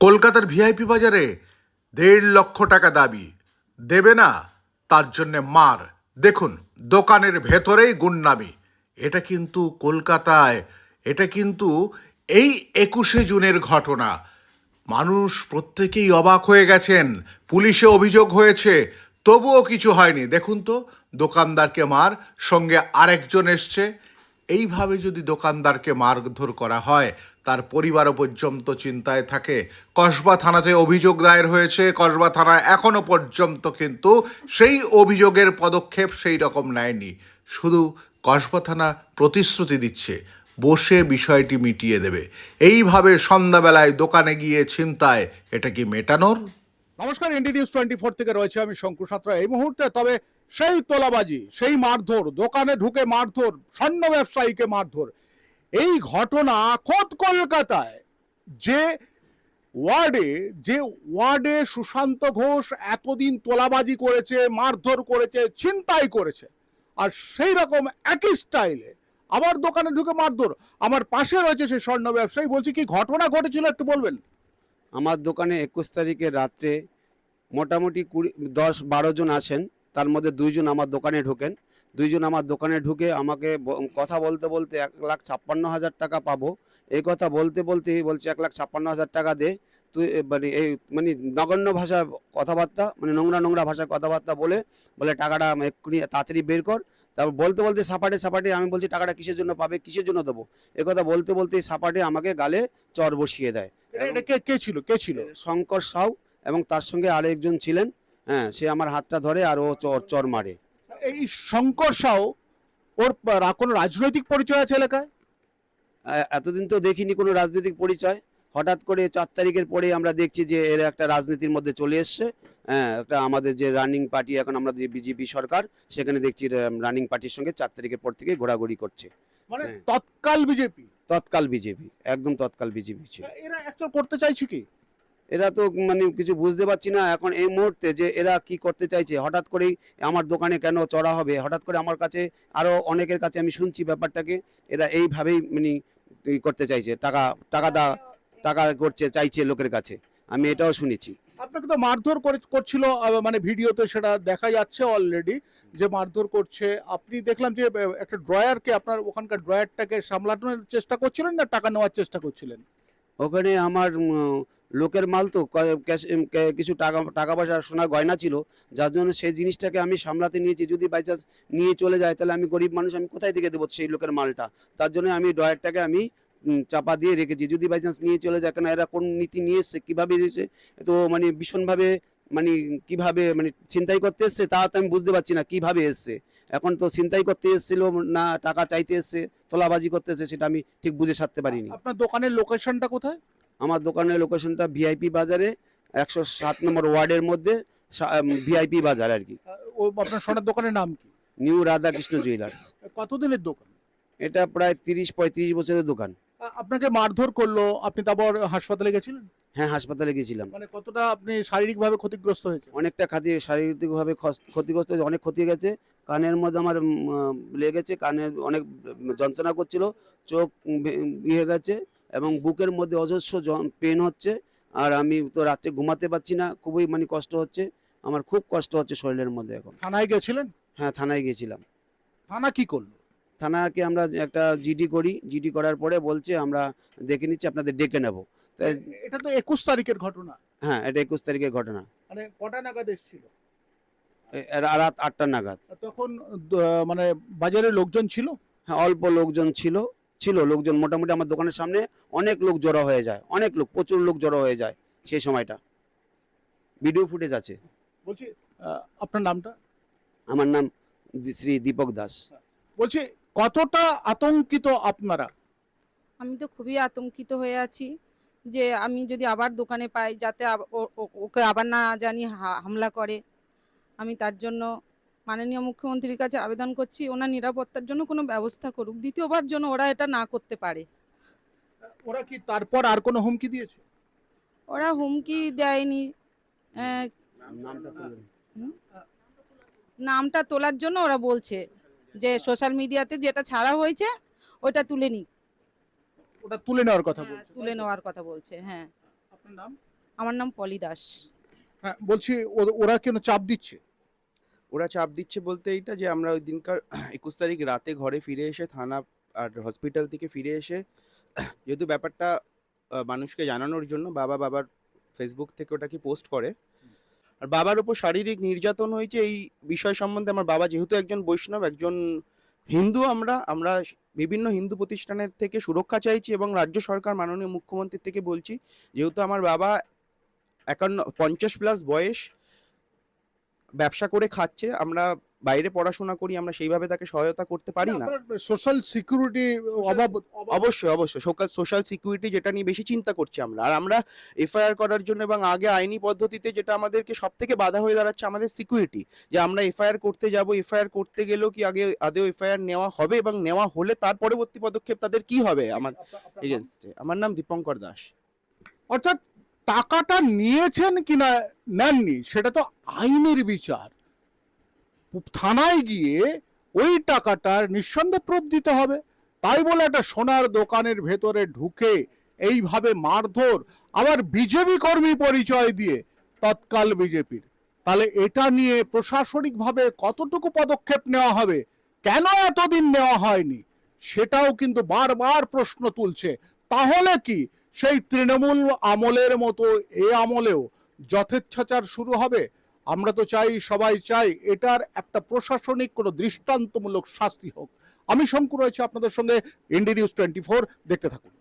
কলকাতার ভিআইপি বাজারে ১.৫ লক্ষ টাকা দাবি, দেবে না তার জন্যে মার। দেখুন, দোকানের ভেতরেই গুন্ডামি। এটা কিন্তু কলকাতায়, এটা কিন্তু এই ২১শে জুনের ঘটনা। মানুষ প্রত্যেকেই অবাক হয়ে গেছেন। পুলিশে অভিযোগ হয়েছে, তবুও কিছু হয়নি। দেখুন তো, দোকানদারকে মার, সঙ্গে আরেকজন এসছে। এইভাবে যদি দোকানদারকে মারধর করা হয়, তার পরিবারও পর্যন্ত চিন্তায় থাকে। কসবা থানাতে অভিযোগ দায়ের হয়েছে। কসবা থানা এখনও পর্যন্ত কিন্তু সেই অভিযোগের পদক্ষেপ সেই রকম নেয়নি। শুধু কসবা থানা প্রতিশ্রুতি দিচ্ছে বসে বিষয়টি মিটিয়ে দেবে। এইভাবে সন্ধ্যাবেলায় দোকানে গিয়ে ছিনতায়, এটা কি মেটানোর? নমস্কার, ইন্ডি নিউজ 24 থেকে রয়েছে আমি শঙ্কু সাঁতরা এই মুহূর্তে। তবে সেই তোলাবাজি, সেই মারধর, দোকানে ঢুকে মারধর, স্বর্ণ ব্যবসায়ীকে মারধর, এই ঘটনা খোদ কলকাতায় যে ওয়ার্ডে সুশান্ত ঘোষ এতদিন তোলাবাজি করেছে, মারধর করেছে, ছিনতাই করেছে, আর সেই রকম একই স্টাইলে আবার দোকানে ঢুকে মারধর। আমার পাশে রয়েছে সেই স্বর্ণ ব্যবসায়ী। বলছি, কি ঘটনা ঘটেছিল একটু বলবেন? আমার দোকানে ২১ তারিখে রাত্রে মোটামুটি ১০-১২ জন আসেন। তার মধ্যে ২ জন আমার দোকানে ঢোকেন। ২ জন আমার দোকানে ঢুকে আমাকে কথা বলতে বলতে ১,৫৬,০০০ টাকা পাবো, এই কথা বলতে বলতেই বলছে ১,৫৬,০০০ টাকা দে তুই। মানে এই মানে নগণ্য ভাষা কথাবার্তা, মানে নোংরা নোংরা ভাষায় কথাবার্তা বলে টাকাটা এক্ষুনি তাড়াতাড়ি বের কর। তারপর বলতে বলতে সাপাটে আমি বলছি টাকাটা কিসের জন্য পাবে, কিসের জন্য দেবো, এ কথা বলতে বলতেই সাপাটে আমাকে গালে চর বসিয়ে দেয়। এটা কে ছিল? শঙ্কর সাউ এবং তার সঙ্গে আরেকজন ছিলেন। হ্যাঁ, সে আমার হাতটা ধরে আর ও চর মারে। এই শঙ্কর সাউ, ওর কোনো রাজনৈতিক পরিচয় আছে এলাকায়? এতদিন তো দেখিনি কোনো রাজনৈতিক পরিচয়। হঠাৎ করে ৪ তারিখের পরে আমরা দেখছি যে এর একটা রাজনীতির মধ্যে চলে এসছে। হ্যাঁ, একটা আমাদের যে রানিং পার্টি, এখন আমরা যে বিজেপি সরকার, সেখানে দেখছি রানিং পার্টির সঙ্গে ৪ তারিখের পর থেকে ঘোরাঘুরি করছে। মানে হ্যাঁ। তৎকাল বিজেপি? তৎকাল বিজেপি, একদম তৎকাল বিজেপি ছিল। এরা অ্যাকচুয়াল করতে চাইছে কি? এরা তো মানে কিছু বুঝতে পারছি না এখন এই মুহূর্তে যে এরা কি করতে চাইছে। হঠাৎ করেই আমার দোকানে কেন চড়া হবে, হঠাৎ করে আমার কাছে আরো অনেকের কাছে আমি শুনছি ব্যাপারটাকে। এরা এইভাবেই মানে করতে চাইছে, টাকা টাকা দা টাকা করছে চাইছে লোকের কাছে, আমি এটাও শুনেছি। আপনাকে তো মারধর করছিল, মানে ভিডিওতে সেটা দেখা যাচ্ছে অলরেডি যে মারধর করছে। আপনি দেখলাম যে একটা ড্রয়ারকে, আপনার ওখানকার ড্রয়ারটাকে সামলানোর চেষ্টা করছিলেন, না টাকা নেওয়ার চেষ্টা করছিলেন? ওখানে আমার লোকের মাল তো কিছু টাকা টাকা পয়সা সোনার গয়না ছিল, যার জন্য সেই জিনিসটাকে আমি সামলাতে নিয়েছি। যদি বাই চান্স নিয়ে চলে যায় তাহলে আমি গরিব মানুষ, আমি কোথায় থেকে দেবো সেই লোকের মালটা। তার জন্য আমি ড্রয়ারটাকে আমি চাপা দিয়ে রেখেছি। যদি বাই চান্স নিয়ে চলে যায়, কেন এরা কোন নীতি নিয়ে এসছে, কীভাবে এসেছে, তো মানে ভীষণভাবে মানে কীভাবে মানে ছিনতাই করতে এসছে তা তো আমি বুঝতে পারছি না কীভাবে এসছে। এখন তো ছিনতাই করতে এসেছিল না টাকা চাইতে এসছে, তোলাবাজি করতে এসছে, সেটা আমি ঠিক বুঝে সারতে পারিনি। আপনার দোকানের লোকেশনটা কোথায়? আমার দোকানের লোকেশনটা ভিআইপি বাজারে, ১০৭ নম্বর ওয়ার্ডের মধ্যে, ভিআইপি বাজার আর কি। ও আপনার সোনার দোকানের নাম কি? New Radhakrishna jewellers. কতদিনের দোকান? এটা প্রায় ৩০-৩৫ বছরের দোকান। আপনাকে মারধর করলো, আপনি তারপর হাসপাতালে গেছিলেন? হ্যাঁ, হাসপাতালে গেছিলাম। মানে কতটা আপনি শারীরিকভাবে ক্ষতিগ্রস্ত হয়েছে? অনেকটা শারীরিকভাবে ক্ষতিগ্রস্ত হয়েছে, অনেক ক্ষতি গেছে। কানের মধ্যে আমার লেগেছে, কানে অনেক যন্ত্রণা করছিল, চোখ ইয়ে গেছে এবং বুকের মধ্যে অজস্র পেন হচ্ছে। আর আমি তো রাত্রে ঘুমাতে পারছি না, খুবই মানে কষ্ট হচ্ছে আমার, খুব কষ্ট হচ্ছে শরীরের মধ্যে এখন। থানায় গেছিলেন? হ্যাঁ, থানায় গেছিলাম। থানা কি করলো? থানাকে আমরা একটা জিডি করি, জিডি করার পরে বলছে আমরা দেখে নিচ্ছি, আপনাদের ডেকে নেব। তাই এটা তো ২১ তারিখের ঘটনা। হ্যাঁ, এটা ২১ তারিখের ঘটনা। মানে কটা নাগাদ এসেছিল? রাত ৮টা নাগাদ। তখন মানে বাজারে লোকজন ছিল? হ্যাঁ, অল্প লোকজন ছিল লোকজন মোটামুটি। আমার দোকানের সামনে অনেক লোক জড়ো হয়ে যায়, অনেক লোক, প্রচুর লোক জড়ো হয়ে যায় সেই সময়টা। ভিডিও ফুটেজ আছে। বলছি, আপনার নামটা? আমার নাম শ্রী দীপক দাস। বলছি, কতটা আতঙ্কিত আপনারা? আমি তো খুবই আতঙ্কিত হয়ে আছি যে আমি যদি আবার দোকানে পাই, যাতে ওকে আবার না জানি হামলা করে। আমি তার জন্য মাননীয় মুখ্যমন্ত্রীর কাছে আবেদন করছি, ওনার নিরাপত্তার জন্য কোনো ব্যবস্থা করুক, দ্বিতীয়বার যেন ওরা এটা না করতে পারে। ওরা কি তারপর আর কোনো হুমকি দিয়েছে? ওরা হুমকি দেয়নি। নামটা তোলার জন্য ওরা বলছে যে সোশ্যাল মিডিয়াতে যেটা ছাড়া হয়েছে ওটা তুলে নিক। ওটা তুলে নেওয়ার কথা বলছে? তুলে নেওয়ার কথা বলছে। হ্যাঁ। আপনার নাম? আমার নাম পলি দাস। হ্যাঁ, বলছি ওরা কেন চাপ দিচ্ছে? ওরা চাপ দিচ্ছে বলতে এইটা যে আমরা ওই দিনকার 21 তারিখ রাতে ঘরে ফিরে এসে থানা আর হসপিটাল থেকে ফিরে এসে যেহেতু ব্যাপারটা মানুষকে জানানোর জন্য বাবার ফেসবুক থেকে ওটাকে পোস্ট করে, আর বাবার উপর শারীরিক নির্যাতন হয়েছে এই বিষয় সম্বন্ধে আমার বাবা যেহেতু একজন বৈষ্ণব, একজন হিন্দু, আমরা বিভিন্ন হিন্দু প্রতিষ্ঠানের থেকে সুরক্ষা চাইছি এবং রাজ্য সরকার মাননীয় মুখ্যমন্ত্রীর থেকে বলছি, যেহেতু আমার বাবা 50+ বয়স, ব্যবসা করে খাচ্ছে, আমরা বাইরে পড়াশোনা করি, আমরা সেইভাবে তাকে সহায়তা করতে পারি না। সোশ্যাল সিকিউরিটি অভাব অবশ্যই সোশ্যাল সিকিউরিটি যেটা নিয়ে বেশি চিন্তা করছি আমরা, আর আমরা এফআইআর করার জন্য এবং আগে আইনি পদ্ধতিতে যেটা আমাদেরকে সব থেকে বাধা হয়ে দাঁড়াচ্ছে আমাদের সিকিউরিটি, যে আমরা এফআইআর করতে যাব, এফআইআর করতে গেলেও কি আগে আদেও এফআইআর নেওয়া হবে এবং নেওয়া হলে তার পরবর্তী পদক্ষেপ তাদের কি হবে আমার এগেনস্টে। আমার নাম দীপঙ্কর দাস। অর্থাৎ টাকাটা নিয়েছেন কিনা নেননি সেটা তো আইনের বিচার। থানায় গিয়ে ওই টাকাটার নিঃসন্দেহে প্রুফ দিতে হবে। তাই বলে একটা সোনার দোকানের ভেতরে ঢুকে এইভাবে মারধর, আবার বিজেপি কর্মী পরিচয় দিয়ে, তৎকাল বিজেপির, তাহলে এটা নিয়ে প্রশাসনিকভাবে কতটুকু পদক্ষেপ নেওয়া হবে, কেন এতদিন নেওয়া হয়নি, সেটাও কিন্তু বারবার প্রশ্ন তুলছে। তাহলে কি সেই তৃণমূল আমলের মতো এ আমলেও যথেচ্ছাচার শুরু হবে? আমরা তো চাই, সবাই চাই এটার একটা প্রশাসনিক কোনো দৃষ্টান্তমূলক শাস্তি হোক। আমি শঙ্কু রয়েছে আপনাদের সঙ্গে, ইন্ডি নিউজ 24, দেখতে থাকুন।